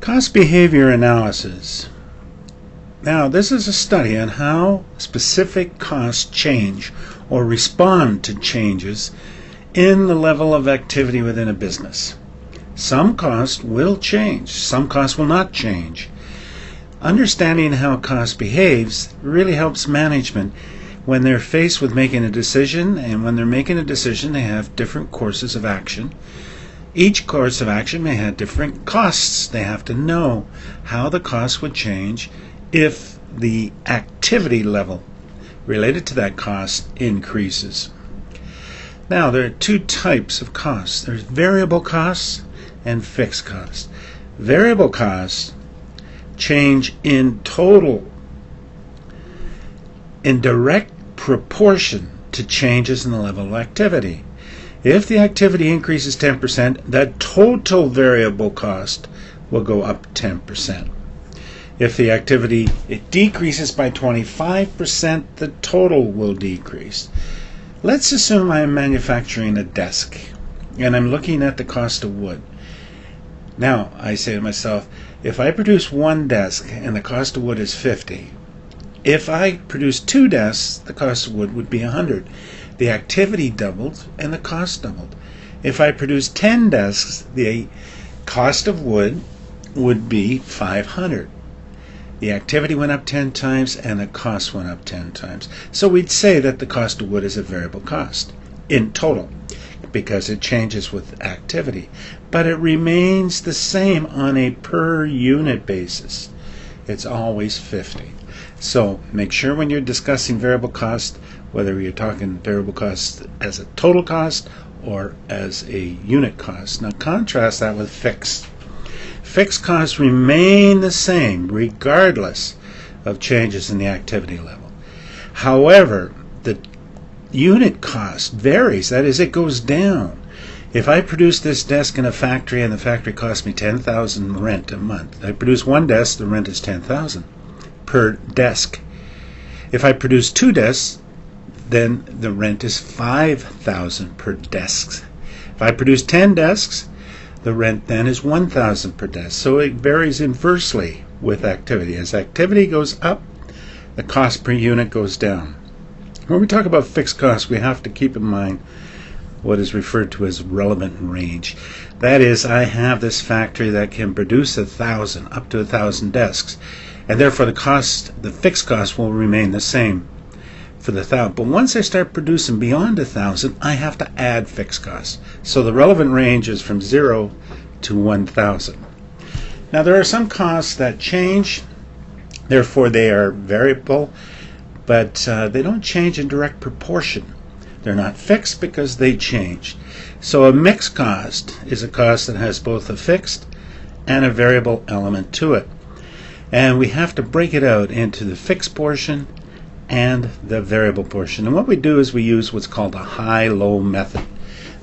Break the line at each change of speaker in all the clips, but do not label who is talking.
Cost behavior analysis. Now, this is a study on how specific costs change or respond to changes in the level of activity within a business. Some costs will change, some costs will not change. Understanding how cost behaves really helps management when they're faced with making a decision, and when they're making a decision they have different courses of action. Each course of action may have different costs. They have to know how the costs would change if the activity level related to that cost increases. Now, there are two types of costs. There's variable costs and fixed costs. Variable costs change in total in direct proportion to changes in the level of activity. If the activity increases 10%, the total variable cost will go up 10%. If the activity decreases by 25%, the total will decrease. Let's assume I'm manufacturing a desk and I'm looking at the cost of wood. Now, I say to myself, if I produce one desk and the cost of wood is 50, if I produce two desks, the cost of wood would be 100. The activity doubled and the cost doubled. If I produce 10 desks, the cost of wood would be 500. The activity went up 10 times and the cost went up 10 times. So we'd say that the cost of wood is a variable cost in total because it changes with activity. But it remains the same on a per unit basis. It's always 50. So make sure when you're discussing variable cost, whether you're talking variable cost as a total cost or as a unit cost. Now contrast that with fixed. Fixed costs remain the same regardless of changes in the activity level. However, the unit cost varies, that is, it goes down. If I produce this desk in a factory and the factory costs me $10,000 rent a month, I produce one desk, the rent is $10,000 per desk. If I produce two desks, then the rent is $5,000 per desk. If I produce 10 desks, the rent then is $1,000 per desk. So it varies inversely with activity. As activity goes up, the cost per unit goes down. When we talk about fixed costs, we have to keep in mind what is referred to as relevant range. That is, I have this factory that can produce 1,000, up to 1,000 desks, and therefore the fixed cost will remain the same for the 1,000. But once I start producing beyond 1,000, I have to add fixed costs. So the relevant range is from 0 to 1,000. Now there are some costs that change, therefore they are variable, but they don't change in direct proportion. They're not fixed because they change. So a mixed cost is a cost that has both a fixed and a variable element to it. And we have to break it out into the fixed portion and the variable portion. And what we do is we use what's called a high-low method.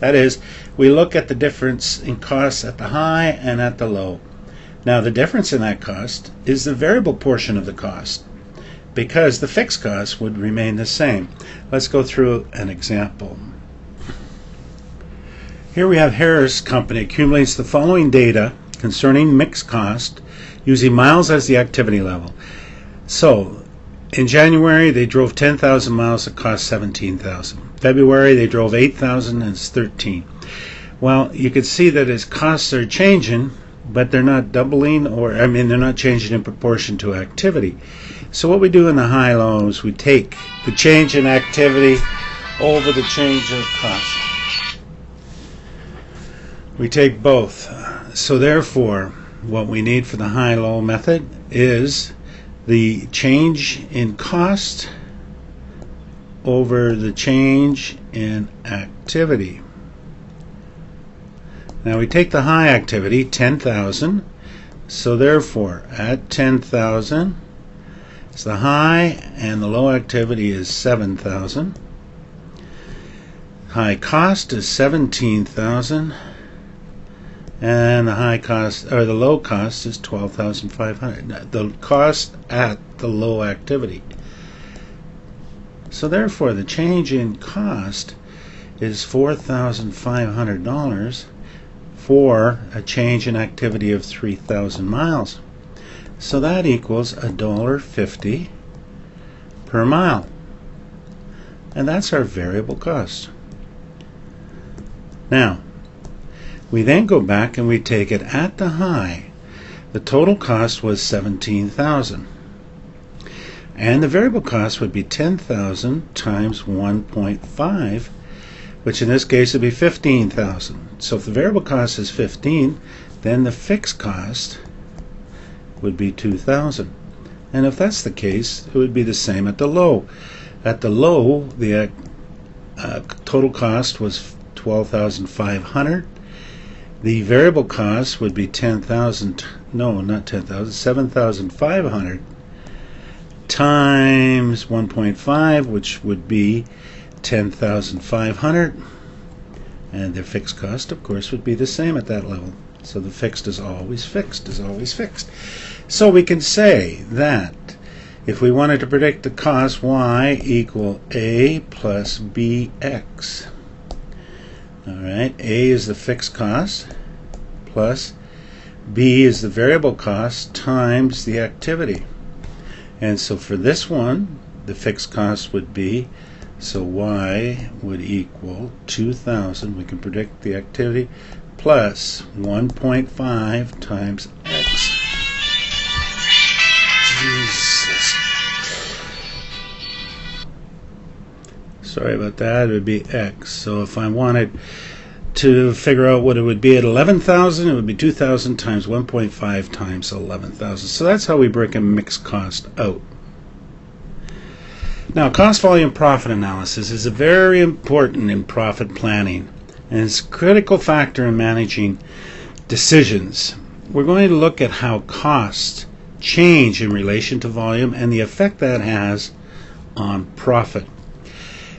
That is, we look at the difference in costs at the high and at the low. Now the difference in that cost is the variable portion of the cost, because the fixed cost would remain the same. Let's go through an example. Here we have Harris Company accumulates the following data concerning mixed cost using miles as the activity level. So in January they drove 10,000 miles, it cost 17,000. February they drove 8,000 and it's 13. Well, you can see that his costs are changing, but they're not doubling, they're not changing in proportion to activity. So what we do in the high-low is we take the change in activity over the change of cost. We take both. So therefore, what we need for the high-low method is the change in cost over the change in activity. Now we take the high activity, 10,000, so therefore at 10,000, it's the high and the low activity is 7,000. High cost is 17,000, and the high cost or the low cost is 12,500. The cost at the low activity. So therefore, the change in cost is $4,500 for a change in activity of 3,000 miles. So that equals $1.50 per mile. And that's our variable cost. Now, we then go back and we take it at the high. The total cost was 17,000. And the variable cost would be 10,000 times 1.5, which in this case would be 15,000. So if the variable cost is 15, then the fixed cost would be 2,000. And if that's the case, it would be the same at the low. At the low, the total cost was 12,500. The variable cost would be 10,000, no, not 10,000, 7,500 times 1.5, which would be 10,500. And the fixed cost, of course, would be the same at that level. So the fixed is always fixed, is always fixed. So we can say that if we wanted to predict the cost, y equal a plus bx. Alright, a is the fixed cost plus b is the variable cost times the activity. And so for this one, the fixed cost would be, so y would equal 2,000. We can predict the activity plus 1.5 times x. Jesus. Sorry about that. It would be x. So if I wanted to figure out what it would be at 11,000, it would be 2,000 times 1.5 times 11,000. So that's how we break a mixed cost out. Now, cost volume profit analysis is very important in profit planning, and it's a critical factor in managing decisions. We're going to look at how costs change in relation to volume and the effect that has on profit.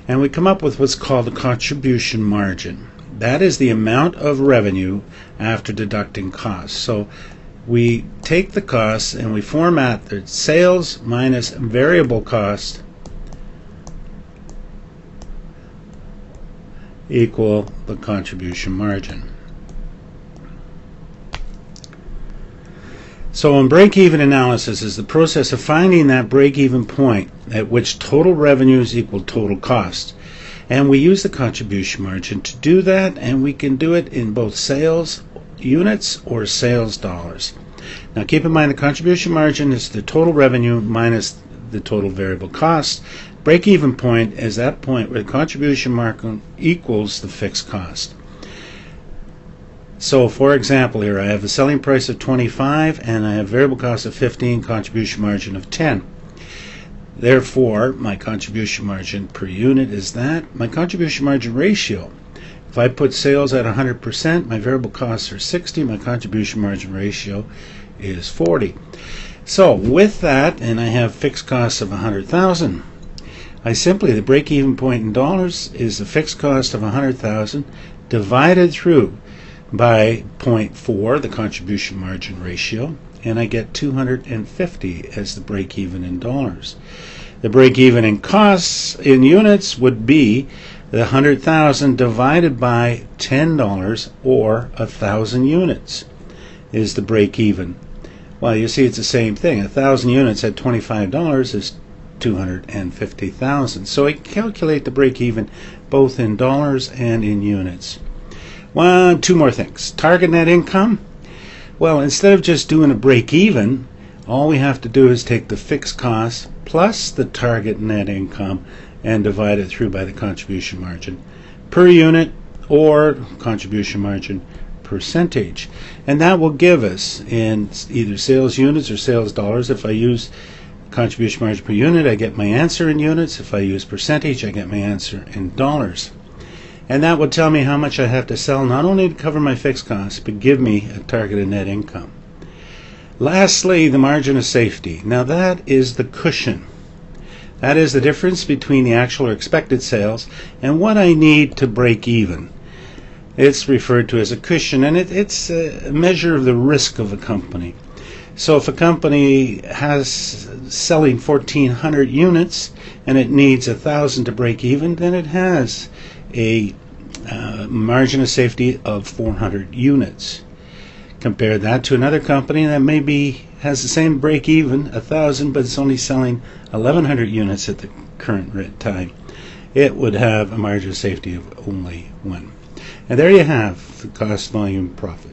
And we come up with what's called a contribution margin. That is the amount of revenue after deducting costs. So we take the costs and we format the sales minus variable cost equal the contribution margin. So in break-even analysis is the process of finding that break-even point at which total revenues equal total cost. And we use the contribution margin to do that, and we can do it in both sales units or sales dollars. Now keep in mind the contribution margin is the total revenue minus the total variable cost. Break-even point is that point where the contribution margin equals the fixed cost. So for example here I have a selling price of 25 and I have variable cost of 15, contribution margin of 10. Therefore my contribution margin per unit is that. My contribution margin ratio, if I put sales at 100%, my variable costs are 60, my contribution margin ratio is 40. So with that, and I have fixed costs of 100,000, I simply, the break-even point in dollars is the fixed cost of 100,000 divided through by 0.4, the contribution margin ratio, and I get 250 as the break-even in dollars. The break-even in costs in units would be the 100,000 divided by $10, or 1,000 units is the break-even. Well, you see it's the same thing. 1,000 units at $25 is 250,000. So I calculate the break-even both in dollars and in units. Two more things. Target net income. Well, instead of just doing a break-even, all we have to do is take the fixed cost plus the target net income and divide it through by the contribution margin per unit, or contribution margin percentage. And that will give us in either sales units or sales dollars. If I use contribution margin per unit, I get my answer in units. If I use percentage, I get my answer in dollars. And that will tell me how much I have to sell, not only to cover my fixed costs, but give me a targeted net income. Lastly, the margin of safety. Now that is the cushion. That is the difference between the actual or expected sales and what I need to break even. It's referred to as a cushion, and it's a measure of the risk of a company. So if a company has selling 1,400 units and it needs 1,000 to break even, then it has a margin of safety of 400 units. Compare that to another company that maybe has the same break even, 1,000, but it's only selling 1,100 units at the current time. It would have a margin of safety of only 1. And there you have the cost, volume, profit.